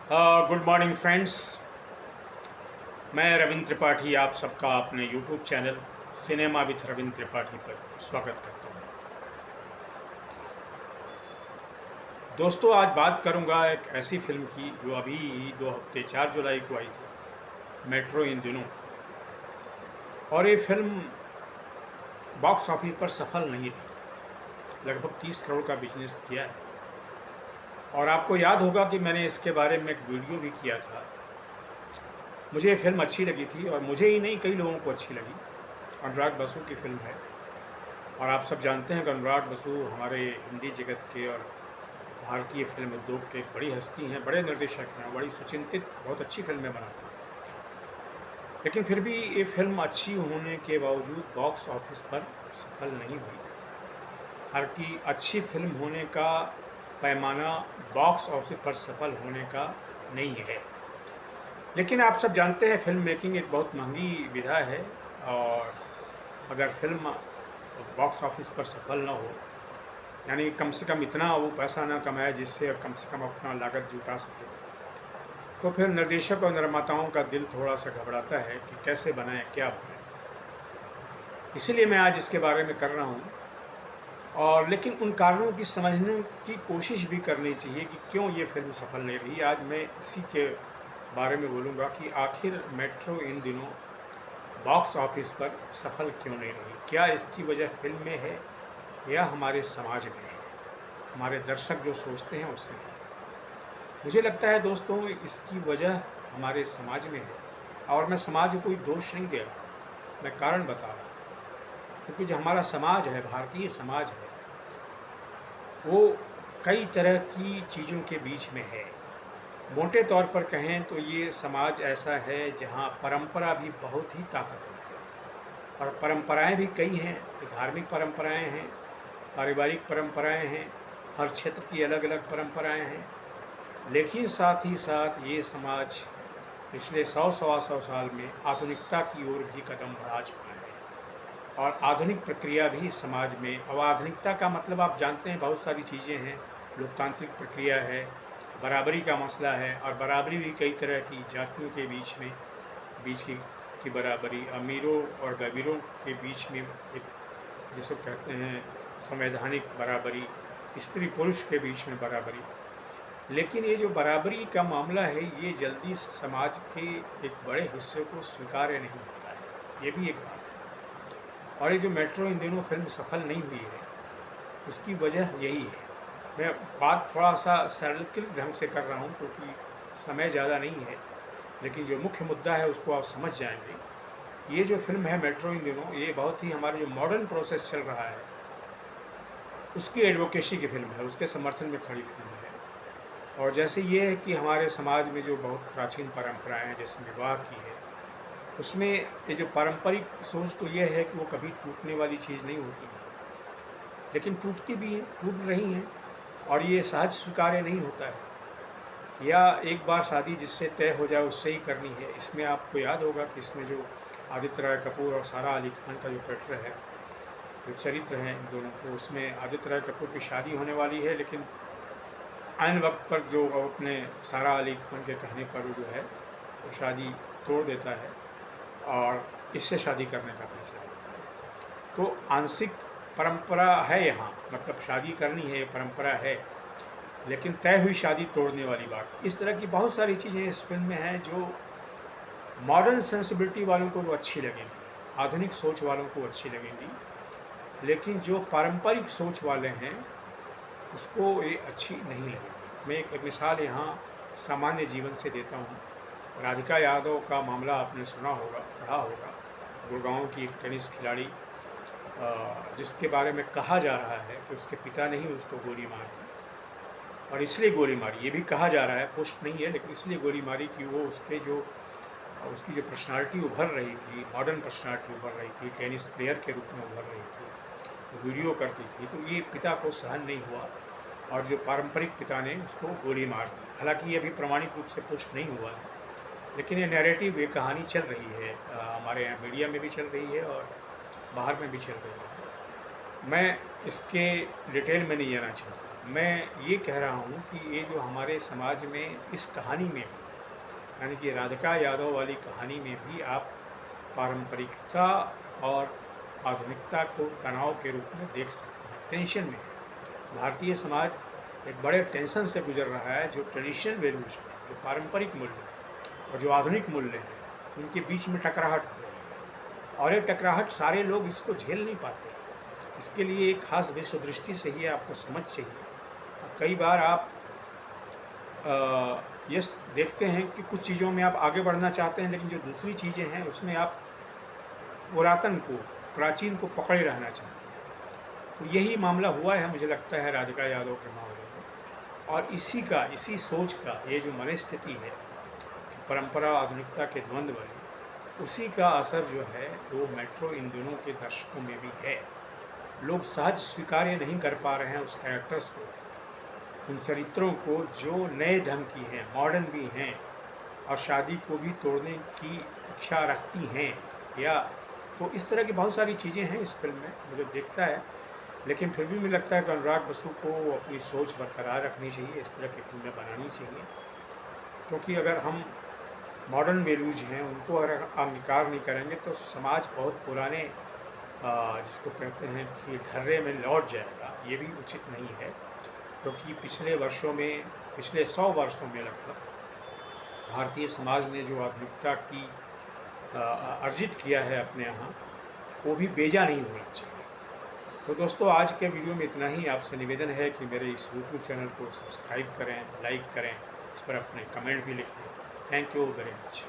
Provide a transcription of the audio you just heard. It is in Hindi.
Good morning friends. मैं रविंद्र त्रिपाठी आप सबका अपने YouTube channel cinema with Ravindra Tripathi पर स्वागत करता हूँ। दोस्तों, आज बात करूँगा एक ऐसी फिल्म की जो अभी 4 जुलाई को आई थी, मेट्रो इन दिनों। और ये फिल्म बॉक्स ऑफिस पर सफल नहीं रही, लगभग 30 करोड़ का बिजनेस किया है। और आपको याद होगा कि मैंने इसके बारे में एक वीडियो भी किया था। मुझे ये फिल्म अच्छी लगी थी, और मुझे ही नहीं कई लोगों को अच्छी लगी। अनुराग बसु की फिल्म है, और आप सब जानते हैं कि अनुराग बसु हमारे हिंदी जगत के और भारतीय फिल्म उद्योग के एक बड़ी हस्ती हैं, बड़े निर्देशक हैं, बड़ी सुचिंतित बहुत अच्छी फिल्में बनाते हैं। लेकिन फिर भी ये फिल्म अच्छी होने के बावजूद बॉक्स ऑफिस पर सफल नहीं हुई। हालांकि अच्छी फिल्म होने का पैमाना बॉक्स ऑफिस पर सफल होने का नहीं है। लेकिन आप सब जानते हैं फिल्म मेकिंग एक बहुत महंगी विधा है, और अगर फिल्म बॉक्स ऑफिस पर सफल ना हो, यानी कम से कम इतना वो पैसा ना कमाए जिससे कम से कम अपना लागत जुटा सके, तो फिर निर्देशक और निर्माताओं का दिल थोड़ा सा घबराता है कि कैसे बनाएं, क्या बनाएं। इसीलिए मैं आज इसके बारे में कर रहा हूँ, और लेकिन उन कारणों की समझने की कोशिश भी करनी चाहिए कि क्यों ये फिल्म सफल नहीं रही। आज मैं इसी के बारे में बोलूँगा कि आखिर मेट्रो इन दिनों बॉक्स ऑफिस पर सफल क्यों नहीं रही। क्या इसकी वजह फिल्म में है या हमारे समाज में है, हमारे दर्शक जो सोचते हैं उसमें है। मुझे लगता है दोस्तों, इसकी वजह हमारे समाज में है, और मैं समाज को कोई दोष नहीं दे रहा, मैं कारण बता रहा हूँ। क्योंकि जो हमारा समाज है, भारतीय समाज है, वो कई तरह की चीज़ों के बीच में है। मोटे तौर पर कहें तो ये समाज ऐसा है जहाँ परंपरा भी बहुत ही ताकतवर है, और परंपराएं भी कई हैं। धार्मिक परंपराएं हैं, पारिवारिक परंपराएं हैं, हर क्षेत्र की अलग अलग परंपराएं हैं। लेकिन साथ ही साथ ये समाज पिछले 100-125 साल में आधुनिकता की ओर भी कदम बढ़ा चुका है, और आधुनिक प्रक्रिया भी समाज में। अब आधुनिकता का मतलब आप जानते हैं बहुत सारी चीज़ें हैं। लोकतांत्रिक प्रक्रिया है, बराबरी का मसला है, और बराबरी भी कई तरह की जातियों के बीच की बराबरी, अमीरों और गरीबों के बीच में एक जिसको कहते हैं संवैधानिक बराबरी, स्त्री पुरुष के बीच में बराबरी। लेकिन ये जो बराबरी का मामला है, ये जल्दी समाज के एक बड़े हिस्से को स्वीकार्य नहीं होता है, ये भी एक बात है। और ये जो मेट्रो इन दिनों फिल्म सफल नहीं हुई है, उसकी वजह यही है। मैं बात थोड़ा सा सरलीकृत ढंग से कर रहा हूँ क्योंकि समय ज़्यादा नहीं है, लेकिन जो मुख्य मुद्दा है उसको आप समझ जाएंगे। ये जो फिल्म है मेट्रो इन दिनों, ये बहुत ही हमारा जो मॉडर्न प्रोसेस चल रहा है उसकी एडवोकेसी की फिल्म है, उसके समर्थन में खड़ी फिल्म है। और जैसे ये है कि हमारे समाज में जो बहुत प्राचीन परंपराएं हैं, जैसे विवाह की है, उसमें ये जो पारंपरिक सोच तो ये है कि वो कभी टूटने वाली चीज़ नहीं होती है, लेकिन टूटती भी हैं, टूट रही हैं, और ये सहज स्वीकार्य नहीं होता है। या एक बार शादी जिससे तय हो जाए उससे ही करनी है। इसमें आपको याद होगा कि इसमें जो आदित्य राय कपूर और सारा अली खान का जो कैरेक्टर है, जो चरित्र हैं इन दोनों को, उसमें आदित्य राय कपूर की शादी होने वाली है, लेकिन आन वक्त पर जो अपने सारा अली खान के कहने पर जो है वो शादी तोड़ देता है और इससे शादी करने का फैसला होता है। तो आंशिक परंपरा है यहाँ, मतलब शादी करनी है, परंपरा है, लेकिन तय हुई शादी तोड़ने वाली बात। इस तरह की बहुत सारी चीज़ें इस फिल्म में हैं जो मॉडर्न सेंसिबिलिटी वालों को वो अच्छी लगेंगी, आधुनिक सोच वालों को अच्छी लगेंगी, लेकिन जो पारंपरिक सोच वाले हैं उसको ये अच्छी नहीं लगेगी। मैं एक मिसाल यहाँ सामान्य जीवन से देता हूँ। राधिका यादव का मामला आपने सुना होगा, पढ़ा होगा। गुड़गांव की एक टेनिस खिलाड़ी, जिसके बारे में कहा जा रहा है कि उसके पिता ने ही उसको गोली मार दी, और इसलिए गोली मारी, ये भी कहा जा रहा है, पुष्ट नहीं है, लेकिन इसलिए गोली मारी कि वो उसकी जो पर्सनालिटी उभर रही थी, मॉडर्न पर्सनालिटी उभर रही थी, टेनिस प्लेयर के रूप में उभर रही थी, वीडियो करती थी, तो ये पिता को सहन नहीं हुआ, और जो पारंपरिक पिता ने उसको गोली मार दी। हालांकि ये अभी प्रमाणिक रूप से पुष्ट नहीं हुआ है, लेकिन ये नैरेटिव, ये कहानी चल रही है, हमारे यहाँ मीडिया में भी चल रही है और बाहर में भी चल रही है। मैं इसके डिटेल में नहीं जाना चाहता, मैं ये कह रहा हूँ कि ये जो हमारे समाज में इस कहानी में यानी कि राधिका यादव वाली कहानी में भी आप पारंपरिकता और आधुनिकता को तनाव के रूप में देख सकते हैं। टेंशन में है। भारतीय समाज एक बड़े टेंशन से गुजर रहा है। जो ट्रेडिशनल वैल्यूज हैं, जो पारंपरिक मूल्य हैं और जो आधुनिक मूल्य हैं, उनके बीच में टकराहट हो रही है और ये टकराहट सारे लोग इसको झेल नहीं पाते। इसके लिए एक खास विश्व दृष्टि से ही आपको समझ चाहिए। और कई बार आप ये देखते हैं कि कुछ चीज़ों में आप आगे बढ़ना चाहते हैं, लेकिन जो दूसरी चीज़ें हैं उसमें आप पुरातन को, प्राचीन को पकड़े रहना चाहते हैं। तो यही मामला हुआ है, मुझे लगता है, राधिका यादव के मामले में। और इसी सोच का ये जो मनस्थिति है कि परंपरा आधुनिकता के द्वंद्व वाली, उसी का असर जो है वो मेट्रो इन दिनों के दर्शकों में भी है। लोग सहज स्वीकार्य नहीं कर पा रहे हैं उस कैरेक्टर्स को, उन चरित्रों को जो नए ढंग की हैं, मॉडर्न भी हैं और शादी को भी तोड़ने की इच्छा रखती हैं। या तो इस तरह की बहुत सारी चीज़ें हैं इस फिल्म में, मुझे देखता है। लेकिन फिर भी मुझे लगता है कि अनुराग बसु को अपनी सोच बरकरार रखनी चाहिए, इस तरह की फिल्में बनानी चाहिए। क्योंकि अगर हम मॉडर्न वैल्यूज हैं उनको अगर अंगीकार नहीं करेंगे तो समाज बहुत पुराने जिसको कहते हैं कि ढर्रे में लौट जाएगा। ये भी उचित नहीं है, क्योंकि पिछले 100 वर्षों में लगभग भारतीय समाज ने जो आधुनिकता की अर्जित किया है अपने यहाँ, वो भी बेजा नहीं होना चाहिए। तो दोस्तों, आज के वीडियो में इतना ही। आपसे निवेदन है कि मेरे इस यूट्यूब चैनल को सब्सक्राइब करें, लाइक करें, इस पर अपने कमेंट भी लिखें। Thank you very much.